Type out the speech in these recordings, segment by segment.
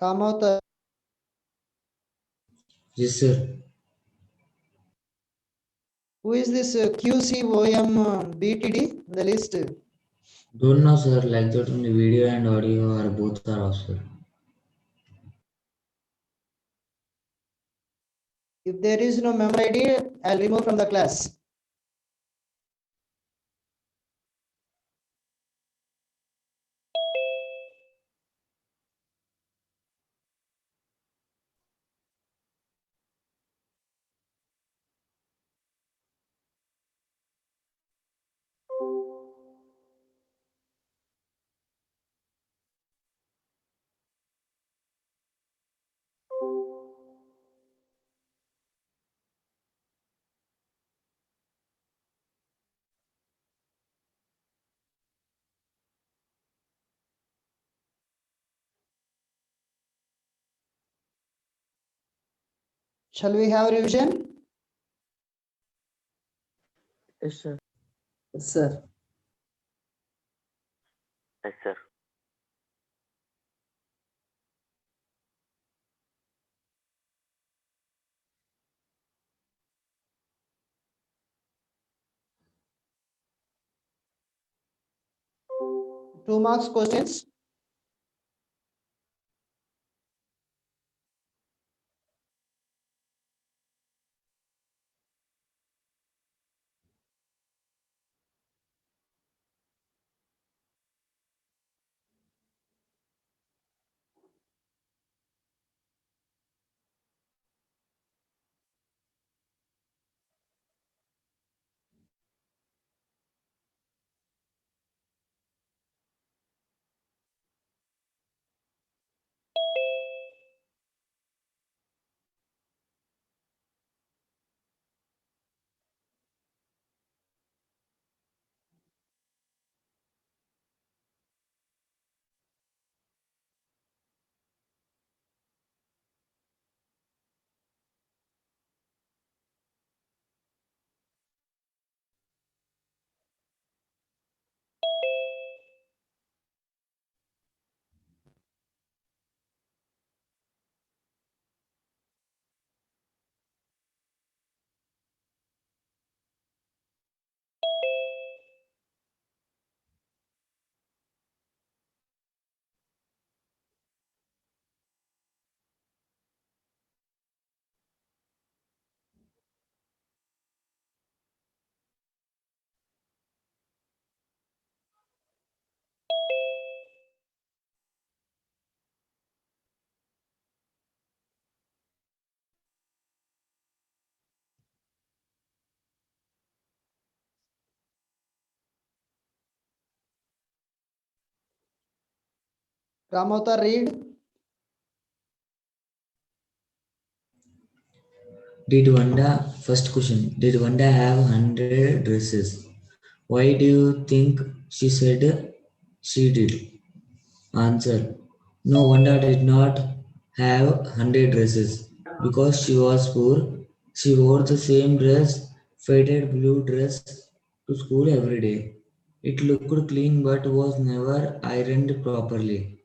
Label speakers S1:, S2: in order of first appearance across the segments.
S1: Ramautar,
S2: Yes, sir.
S1: who is this QCOM BTD? The list.
S2: Don't know, sir. Like that only video and audio are both are off, sir.
S1: If there is no member ID, I'll remove from the class. Shall we have revision?
S3: Yes, sir.
S1: Yes, sir.
S3: Yes, sir.
S1: Two marks questions. Ramautar, read.
S2: First question, did Vanda have 100 dresses? Why do you think she said she did? Answer, no, Vanda did not have 100 dresses because she was poor. She wore the same dress, faded blue dress, to school every day. It looked clean but was never ironed properly.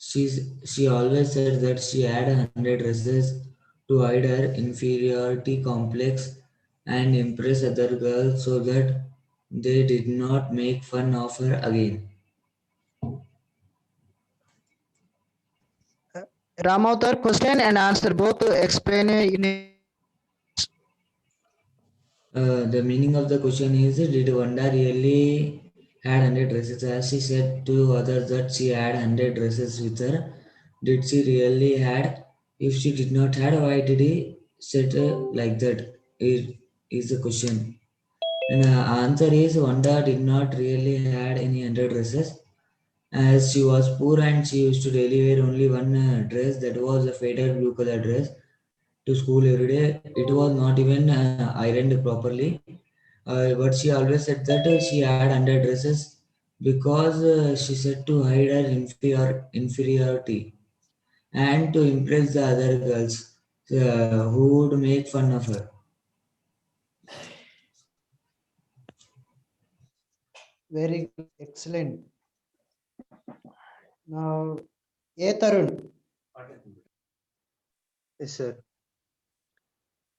S2: She always said that she had 100 dresses to hide her inferiority complex and impress other girls so that they did not make fun of her again.
S1: Ramautar, question and answer both explain in.
S2: The meaning of the question is, did Vanda really had 100 dresses? As she said to others that she had 100 dresses with her, did she really had? If she did not had, why did he said like that? Is the question. And answer is, Vanda did not really had any 100 dresses, as she was poor and she used to daily wear only one dress, that was a faded blue color dress, to school every day. It was not even ironed properly. But she always said that she had 100 dresses because she said to hide her inferiority and to impress the other girls who would make fun of her.
S1: Very good. Excellent. Now, A Tarun.
S4: Yes, sir.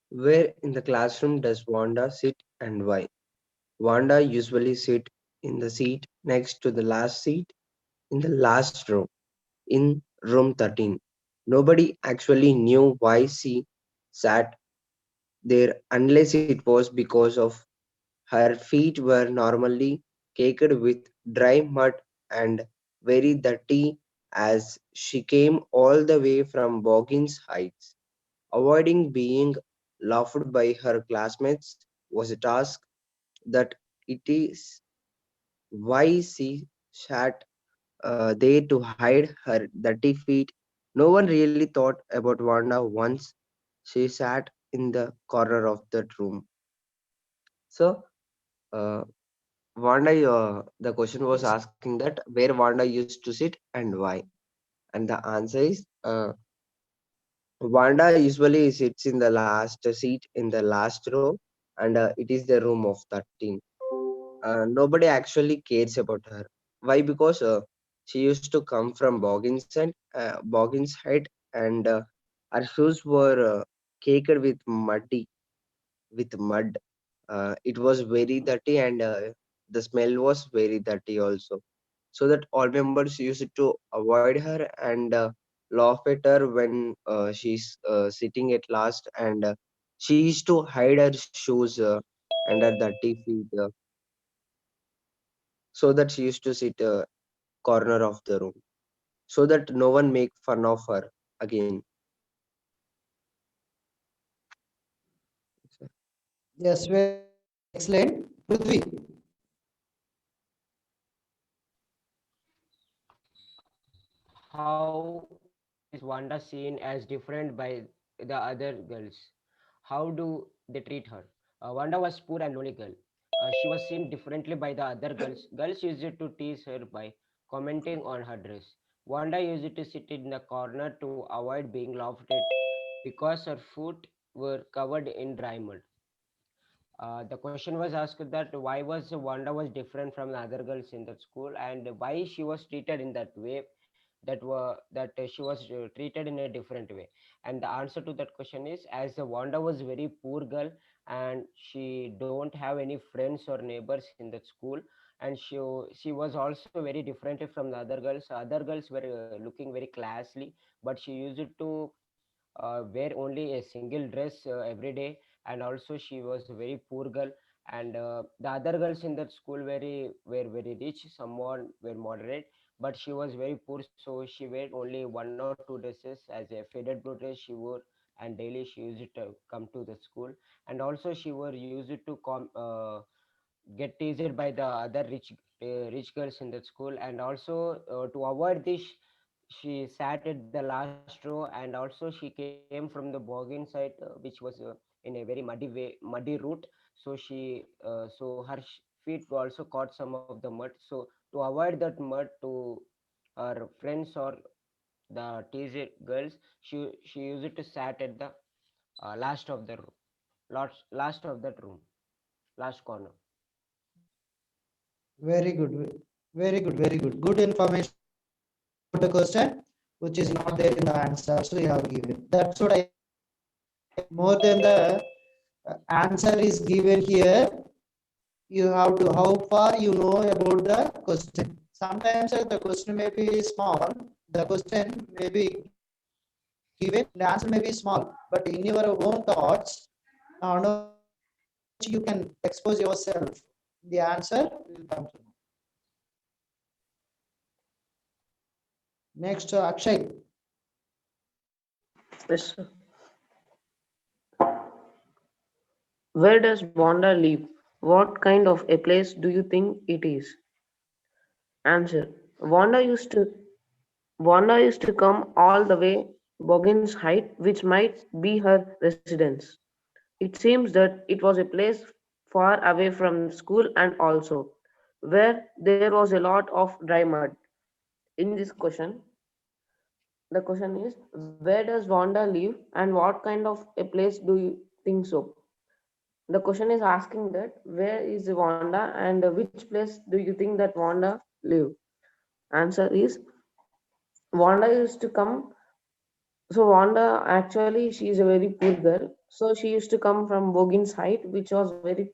S4: Where in the classroom does Wanda sit and why? Wanda usually sit in the seat next to the last seat in the last row in room 13. Nobody actually knew why she sat there unless it was because of her feet were normally caked with dry mud and very dirty as she came all the way from Boggins Heights. Avoiding being laughed by her classmates was a task that it is why she sat there to hide her dirty feet. No one really thought about Wanda once she sat in the corner of that room. So, uh, Wanda, the question was
S1: Yes.
S4: asking that where Wanda used to sit and why. And the answer is Wanda usually sits in the last seat in the last row, and it is the room of 13. Nobody actually cares about her. Why? Because she used to come from Boggins Head, and her shoes were caked with mud. It was very dirty, and the smell was very dirty also. So that all members used to avoid her and laugh at her when she's sitting at last, and she used to hide her shoes and her dirty feet, so that she used to sit corner of the room so that no one make fun of her again.
S1: Yes, very excellent. Prithvi.
S5: How is Wanda seen as different by the other girls? How do they treat her? Wanda was poor and lonely girl. She was seen differently by the other girls. Girls used to tease her by commenting on her dress. Wanda used to sit in the corner to avoid being laughed at because her feet were covered in dry mud. The question was asked that why was Wanda was different from the other girls in that school and why she was treated in that way that she was treated in a different way. And the answer to that question is as Wanda was very poor girl and she don't have any friends or neighbors in that school, and she was also very different from the other girls. Other girls were looking very classy, but she used to wear only a single dress every day, and also she was a very poor girl. And the other girls in that school were very rich, someone were moderate, but she was very poor, so she wear only one or two dresses as a faded blue dress she wore, and daily she used to come to the school. And also she were used to get teased by the other rich girls in that school. And also to avoid this, she sat at the last row, and also she came from the boggin side, which was in a very muddy route. So feet also caught some of the mud. So to avoid that mud to her friends or the teased girls, she used to sat at the last of the room, last of that room, last corner.
S1: Very good. Very good. Very good. Good information about the question, which is not there in the answer. So you have given. That's what I more than the answer is given here. You have to how far you know about the question. Sometimes the question may be small, the question may be given, the answer may be small, but in your own thoughts, on which you can expose yourself, the answer will come to know. Next, Akshay.
S3: Yes, sir. Where does Wanda live? What kind of a place do you think it is? Answer. Wanda used to come all the way Boggin's Height, which might be her residence. It seems that it was a place far away from school and also where there was a lot of dry mud. In this question, the question is where does Wanda live and what kind of a place do you think so? The question is asking that where is Wanda and which place do you think that Wanda live? Answer is Wanda used to come So Wanda, actually, she is a very poor girl. So she used to come from Bogin's Height, which was very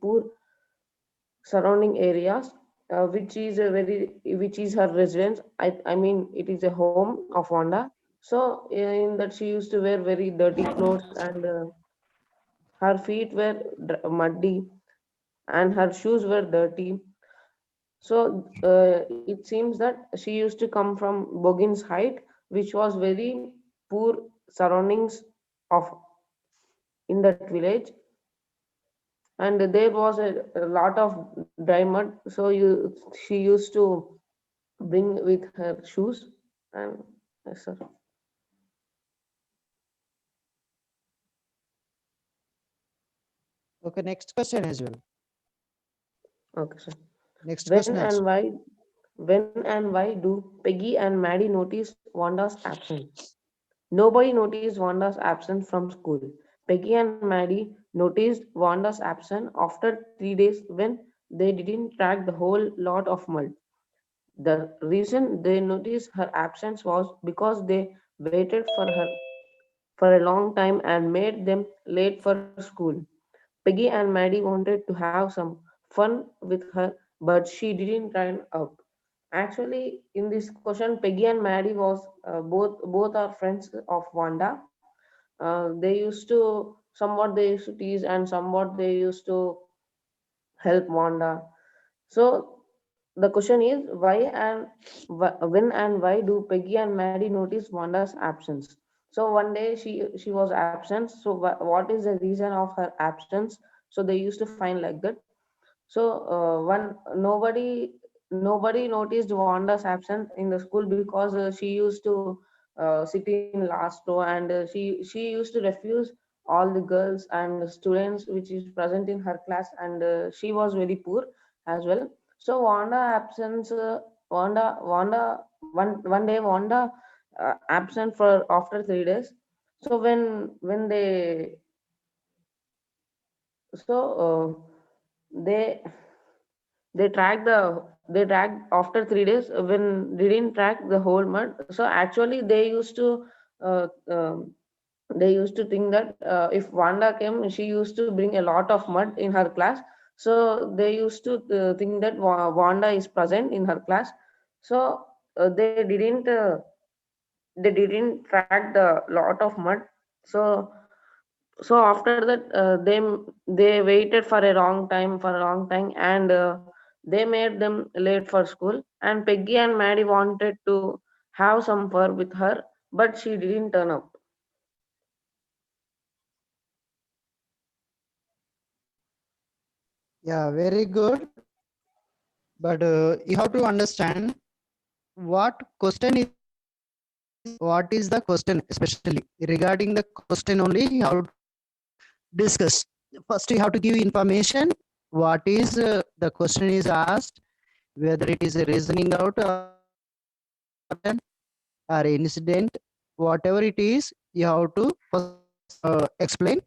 S3: poor surrounding areas, which is her residence. I mean, it is a home of Wanda. So in that she used to wear very dirty clothes, and her feet were muddy, and her shoes were dirty. So it seems that she used to come from Bogin's Height, which was very poor surroundings of in that village, and there was a lot of dry mud. So she used to bring with her shoes, and yes, sir.
S1: Okay, next question as well.
S3: Okay, sir.
S1: Next
S3: When
S1: question
S3: and
S1: also.
S3: why, when and why do Peggy and Maddie notice Wanda's absence? Nobody noticed Wanda's absence from school. Peggy and Maddie noticed Wanda's absence after 3 days when they didn't track the whole lot of mud. The reason they noticed her absence was because they waited for a long time and made them late for school. Peggy and Maddie wanted to have some fun with her, but she didn't turn up. Actually, in this question, Peggy and Maddie was both are friends of Wanda. They used to somewhat they used to tease, and somewhat they used to help Wanda. So the question is why and when and why do Peggy and Maddie notice Wanda's absence? So one day she was absent. So what is the reason of her absence? So they used to find like that. So one nobody noticed Wanda's absence in the school because she used to sit in last row, and she used to refuse all the girls and students which is present in her class, and she was very poor as well. So Wanda absence one day Wanda absent for after 3 days. So when so they they tracked after 3 days when they didn't track the whole month. So actually uh, um, they used to think that if Wanda came, she used to bring a lot of mud in her class. So they used to think that Wanda is present in her class. So they didn't track the lot of mud. So after that they waited for a long time, and they made them late for school, and Peggy and Maddie wanted to have some fun with her, but she didn't turn up.
S1: Yeah, very good. But you have to understand what question is what is the question, especially regarding the question only you have to discuss. First you have to give information what is the question is asked, whether it is a reasoning out or pattern or incident, whatever it is you have to first explain,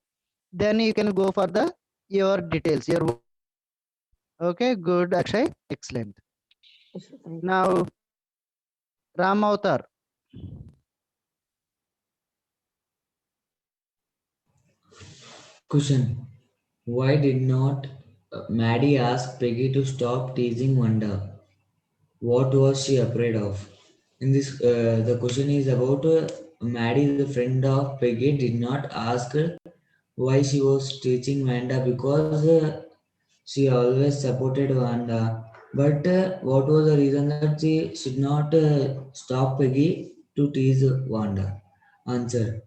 S1: then you can go for the your details your okay. Good, Akshay, excellent.
S3: Yes, thank you.
S1: Now Ram Avatar.
S2: Question: why did not Maddie ask Peggy to stop teasing Wanda? What was she afraid of? In this, the question is about Maddie, the friend of Peggy, did not ask her why she was teaching Wanda because she always supported Wanda. But what was the reason that she should not stop Peggy to tease Wanda? Answer: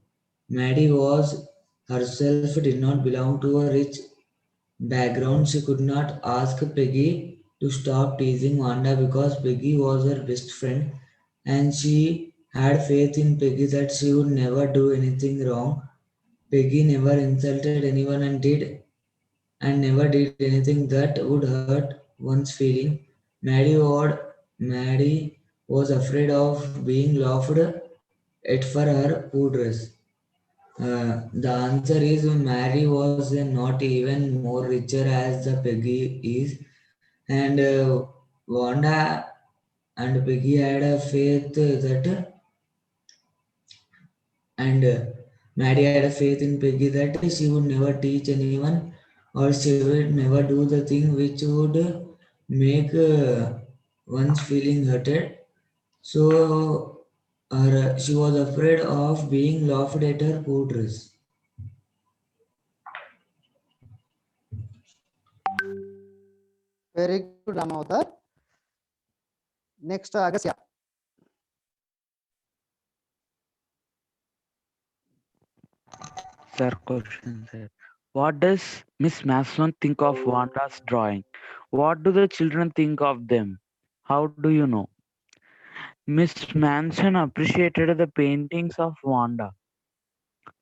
S2: Maddie was herself did not belong to a rich background. She could not ask Peggy to stop teasing Wanda because Peggy was her best friend and she had faith in Peggy that she would never do anything wrong. Peggy never insulted anyone and never did anything that would hurt one's feeling. Maddie was afraid of being laughed at for her poor dress. The answer is Mary was not even more richer as the Peggy is, and Wanda and Peggy had a faith that And Maddie had a faith in Peggy that she would never teach anyone or she would never do the thing which would make one's feeling hurted. So she was afraid of being laughed at her poor.
S1: Very good, Ramavtar. Next, Agastya.
S6: Sir, question, sir. What does Miss Mason think of Wanda's drawing? What do the children think of them? How do you know? Miss Manson appreciated the paintings of Wanda.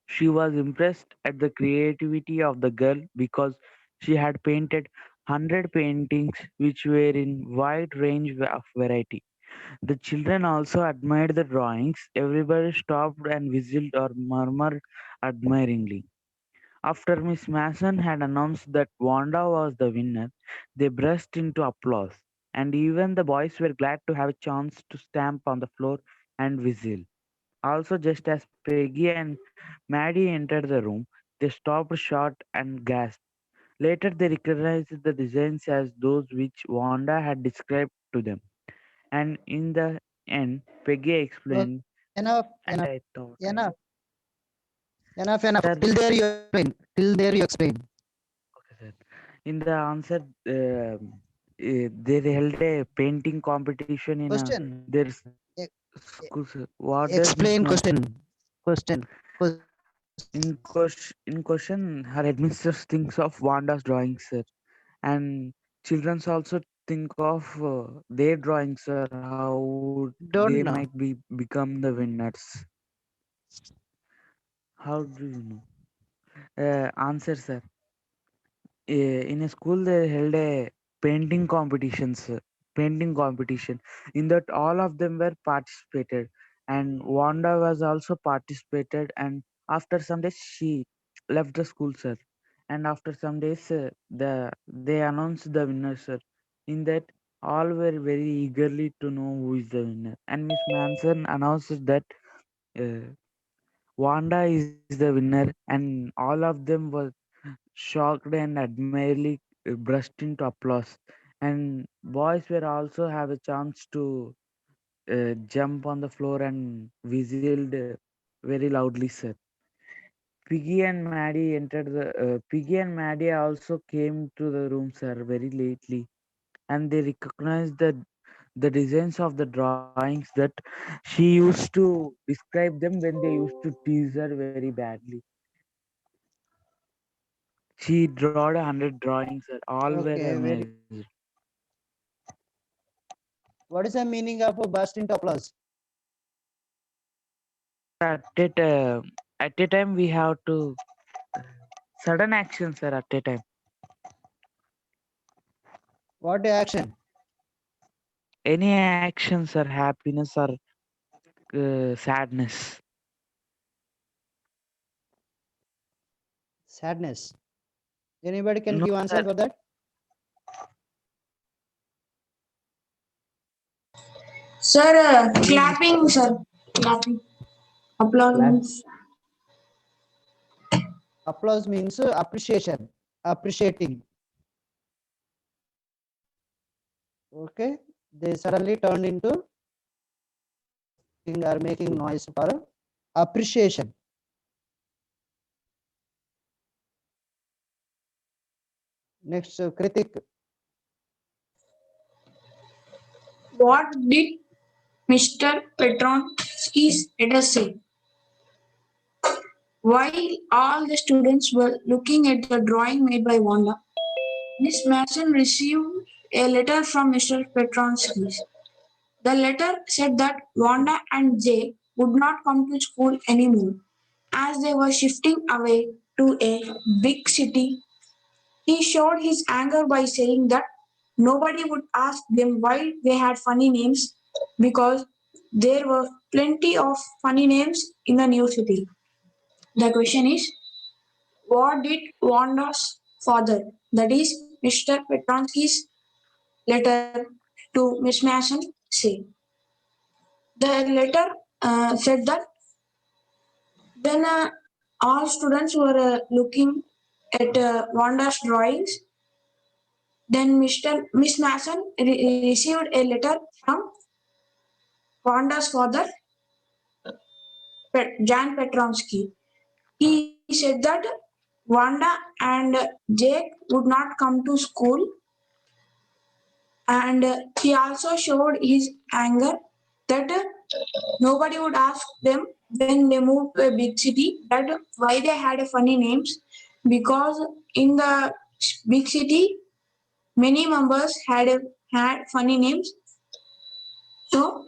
S6: She was impressed at the creativity of the girl because she had painted 100 paintings which were in wide range of variety. The children also admired the drawings. Everybody stopped and whistled or murmured admiringly. After Miss Mason had announced that Wanda was the winner, they burst into applause, and even the boys were glad to have a chance to stamp on the floor and whistle. Also, just as Peggy and Maddie entered the room, they stopped short and gasped. Later, they recognized the designs as those which Wanda had described to them. And in the end, Peggy
S1: Okay,
S6: explained,
S1: enough,
S6: and
S1: enough,
S6: I thought,
S1: enough, enough.
S6: sir,
S1: Till there you explain. Till there you explain.
S6: okay, sir. In the answer, they held a painting competition in
S1: Question.
S6: their
S1: E- e-
S6: school. Sir. What does Miss
S1: Explain
S6: Mason?
S1: question. Question.
S6: In question, her headmistress thinks of Wanda's drawings, sir, and children also think of their drawings, sir. How they
S1: Don't
S6: might
S1: know.
S6: become the winners. How do you know? Answer, sir. In a school they held a painting competitions painting competition in that all of them were participated, and Wanda was also participated, and after some days she left the school, sir, and after some days they announced the winner, sir. In that all were very eagerly to know who is the winner, and Miss Manson announced that uh, Wanda is the winner, and all of them were shocked and admiringly burst into applause. And boys were also have a chance to jump on the floor and whistled very loudly, sir. Piggy and Maddie also came to the room, sir, very lately, and they recognized the designs of the drawings that she used to describe them when they used to tease her very badly. She drawed 100 drawings, sir. All were
S1: Okay, very.
S6: amazed.
S1: What is the meaning of a burst into applause?
S6: At a time we have to sudden action, sir. At a time,
S1: What action?
S6: any actions or happiness or sadness.
S1: Sadness. Anybody can
S6: No,
S1: give
S6: sir.
S1: answer for that?
S7: Sir, clapping, sir. Clapping. Applause
S1: Clap.
S7: means.
S1: Applause means appreciation, appreciating. Okay, they suddenly turned into are making noise for appreciation. Next, Kritik.
S7: What did Mr. Petronsky's letter say? While all the students were looking at the drawing made by Wanda, Miss Mason received a letter from Mr. Petronsky. The letter said that Wanda and Jay would not come to school anymore as they were shifting away to a big city. He showed his anger by saying that nobody would ask them why they had funny names because there were plenty of funny names in the new city. The question is, what did Wanda's father, that is Mr. Petronsky's letter to Miss Mason, say? The letter said that When all students were looking at Wanda's drawings, then Miss Mason received a letter from Wanda's father, Jan Petronsky. He said that Wanda and Jake would not come to school, and he also showed his anger that nobody would ask them when they moved to a big city that why they had funny names, because in the big city many members had funny names. So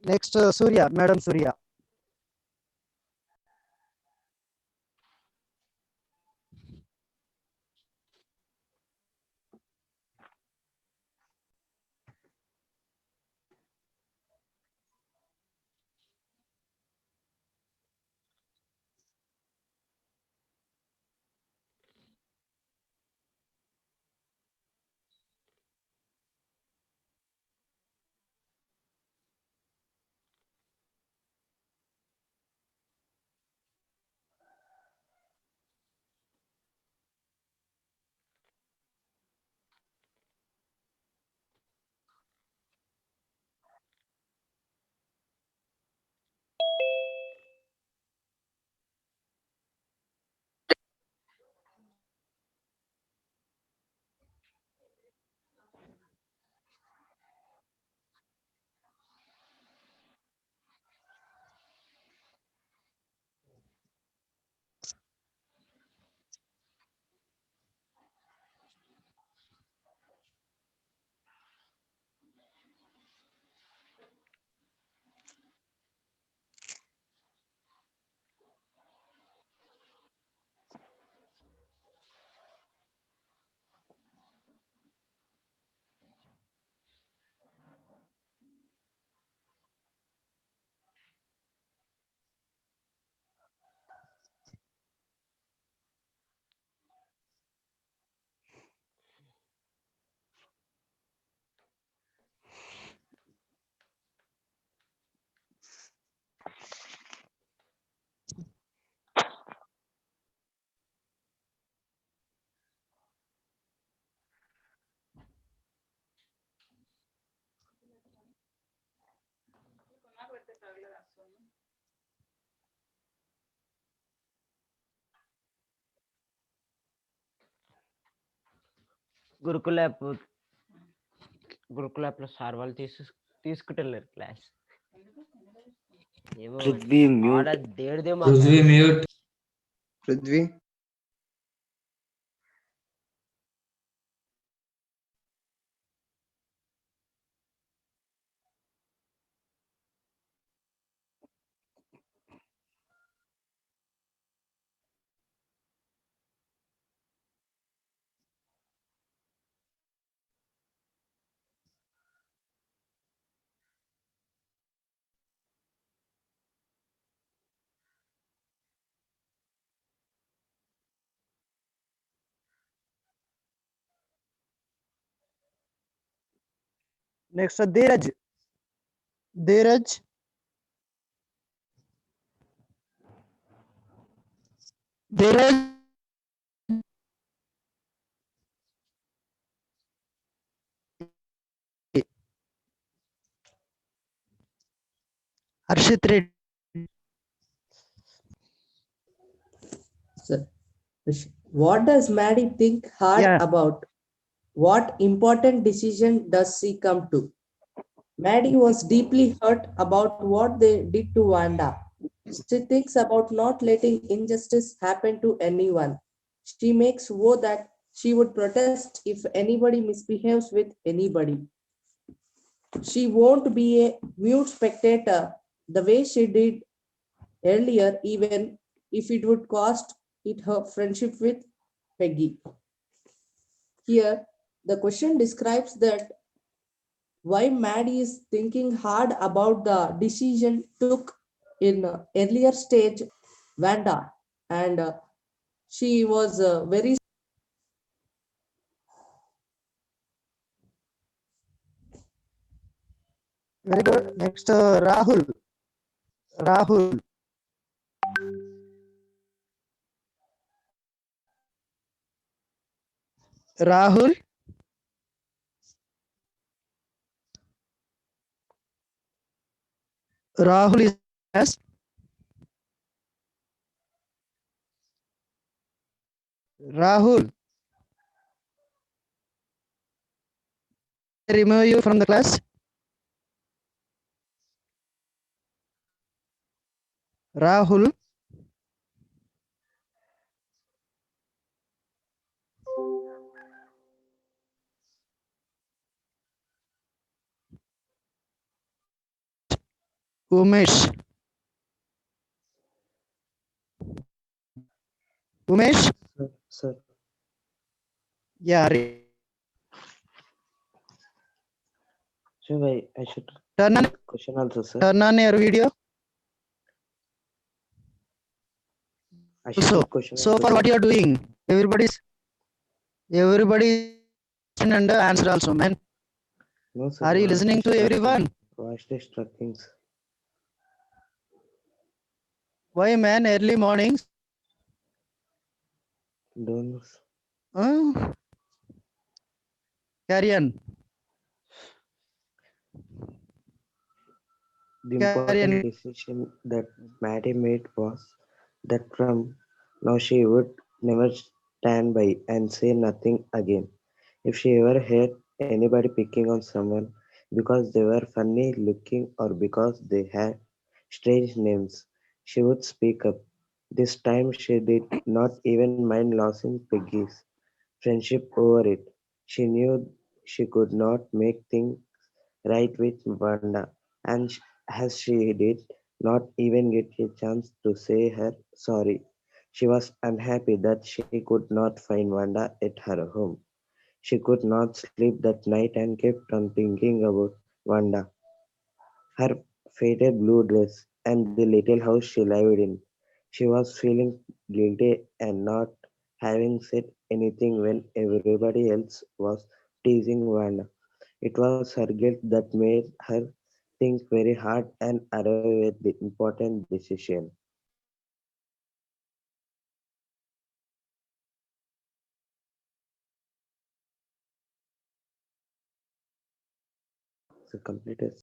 S1: Next, Surya, Madam Surya.
S5: గురుకుల గురుకుల plus sir వాళ్ళు తీసుకుంటలేరు class. ఏమో
S6: Prithvi,
S5: ఆడ
S6: mute.
S5: దేవుడిదే
S2: Prithvi,
S5: మాకు
S2: mute.
S4: Prithvi,
S1: Next, Dheeraj. Dheeraj. Dheeraj. Harshit Reddy.
S8: So, what does Maddie think hard
S1: Yeah.
S8: about? What important decision does she come to? Maddie was deeply hurt about what they did to Wanda. She thinks about not letting injustice happen to anyone. She makes vow that she would protest if anybody misbehaves with anybody. She won't be a mute spectator the way she did earlier, even if it would cost it her friendship with Peggy. Here, the question describes that why Maddie is thinking hard about the decision took in earlier stage, Vanda, and she was very
S1: Very good. Next, Rahul. Rahul. Rahul. Rahul is as Rahul. I remove you from the class. Rahul. Umesh. Umesh.
S4: Sir,
S1: Yeah.
S4: sir, I should
S1: Turn on,
S4: take question also, sir.
S1: turn on your video.
S4: I should
S1: So,
S4: take question
S1: so
S4: also,
S1: far what
S4: sir.
S1: you are doing? Everybody and answer also, man.
S4: No, sir.
S1: Are you
S4: Voice
S1: listening to
S4: distracting.
S1: everyone?
S4: Voice distracting. Sir.
S1: Why, man? Early mornings.
S4: Don't know, sir.
S1: Carry on.
S4: The
S1: Carry
S4: important
S1: on.
S4: decision that Maddie made was that from now she would never stand by and say nothing again. If she ever heard anybody picking on someone because they were funny looking or because they had strange names, she would speak up. This time she did not even mind losing Peggy's friendship over it. She knew she could not make things right with Wanda, and as she did not even get a chance to say her sorry, she was unhappy that she could not find Wanda at her home. She could not sleep that night and kept on thinking about Wanda, her faded blue dress, and the little house she lived in. She was feeling guilty and not having said anything when everybody else was teasing Wanda. It was her guilt that made her think very hard and arrive at the important decision. So completed.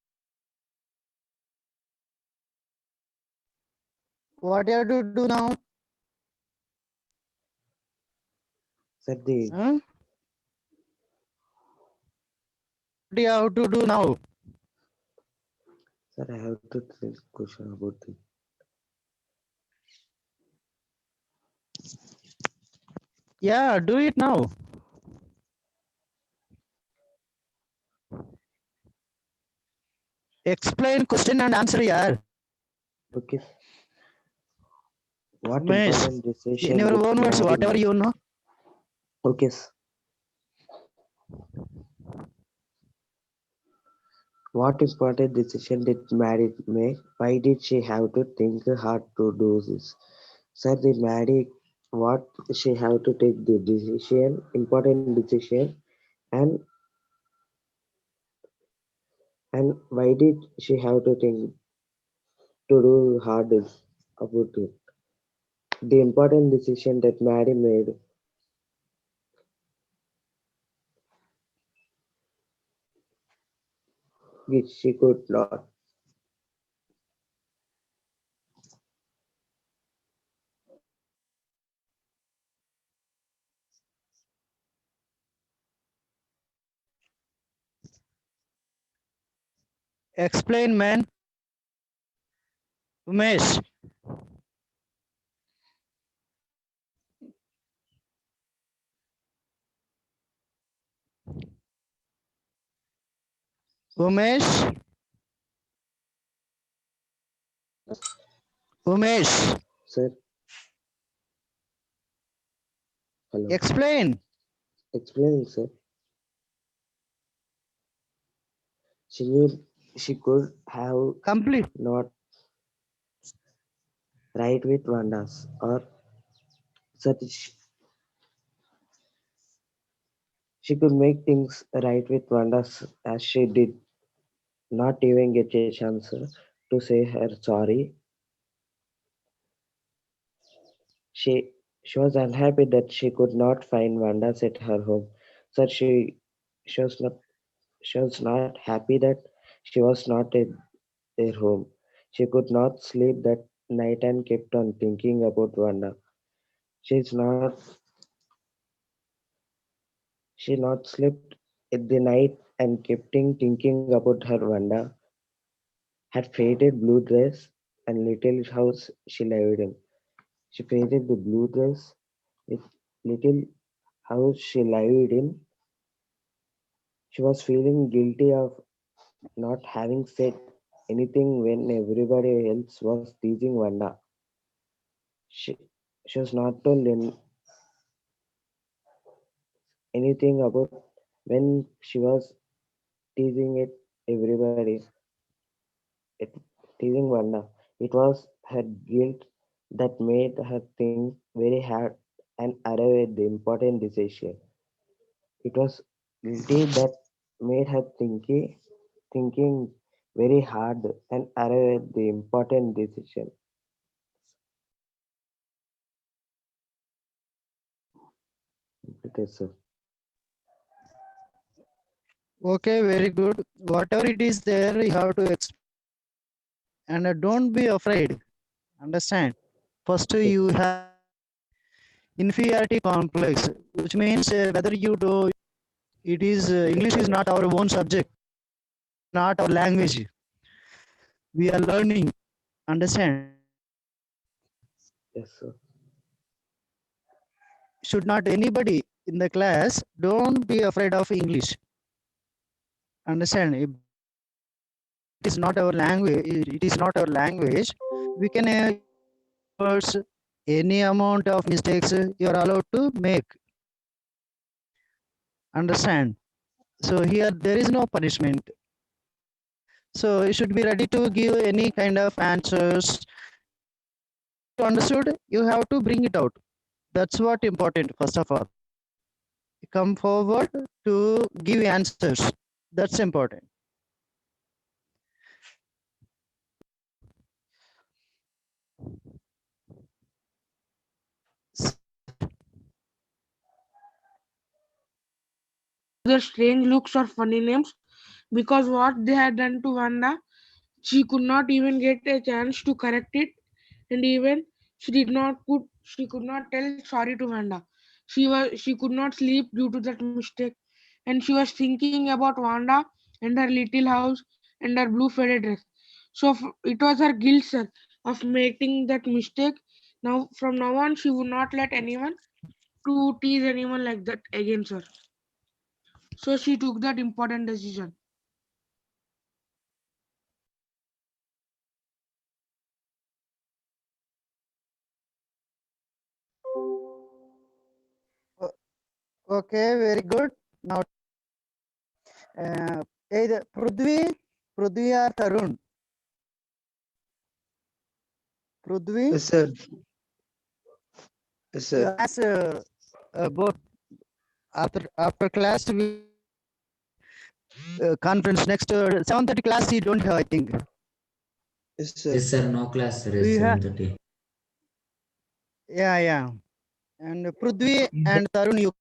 S1: What you have to do now?
S4: Sir, the
S1: Huh? What you have to do now?
S4: sir, I have to tell question about the
S1: Yeah, do it now. Explain question and answer, yeah.
S4: okay. What
S1: Umesh,
S4: important
S1: in
S4: decision
S1: your
S4: did
S1: own words,
S4: Mary
S1: whatever
S4: make?
S1: you know.
S4: Okay. What important decision did Mary make? Why did she have to think hard to do this? Sir, the Mary, what she have to take the decision, important decision, and and why did she have to think to do hard about it? The important decision that Mary made, which she could not.
S1: Explain, man. Umesh, Umesh, Umesh,
S4: Sir, hello.
S1: explain.
S4: Explaining, sir. She knew she could have
S1: Complete.
S4: not. right with Vandas, or such she could make things right with Vandas as she did not even get a chance to say her sorry. She she was unhappy that she could not find Vandas at her home. So she was not she was not happy that she was not at their home. She could not sleep that night and kept on thinking about Vanda. She's not she not slept at the night and kept thinking about her Vanda, her faded blue dress and little house she lived in. She faded the blue dress with little house she lived in. She was feeling guilty of not having said anything when everybody else was teasing Vanda. She, she was not told anything about when she was teasing it everybody, it, teasing Vanda. It was her guilt that made her think very hard and arrive at the important decision. It was guilty that made her thinking very hard and arrive at the important decision. It is so.
S1: Okay, very good. Whatever it is there, you have to and don't be afraid. Understand? First, you have inferiority complex, which means whether you do it is English is not our own subject, not our language. We are learning. Understand?
S4: Yes, sir.
S1: Should not anybody in the class don't be afraid of English. Understand? If it is not our language. It is not our language. We can words any amount of mistakes you are allowed to make. Understand? So here there is no punishment. So you should be ready to give any kind of answers. You understood? You have to bring it out. That's what important. First of all, come forward to give answers. That's important.
S9: Their strange looks or funny names because what they had done to Wanda, she could not even get a chance to correct it, and even she could not tell sorry to Wanda. She could not sleep due to that mistake, and she was thinking about Wanda and her little house and her blue faded dress. So it was her guilt, sir, of making that mistake. Now from now on, she would not let anyone to tease anyone like that again, sir. So she took that important decision.
S1: Okay, very good. Now, either Prudvi or Tarun. Prudvi,
S4: Yes, sir. Yes, sir.
S1: as both after class we conference next 7:30 class you don't have I think.
S4: Yes, sir.
S2: Yes, sir. No class, sir.
S1: Do
S2: It's
S1: you have?
S2: 7:30.
S1: Yeah. And Prudvi and Tarun you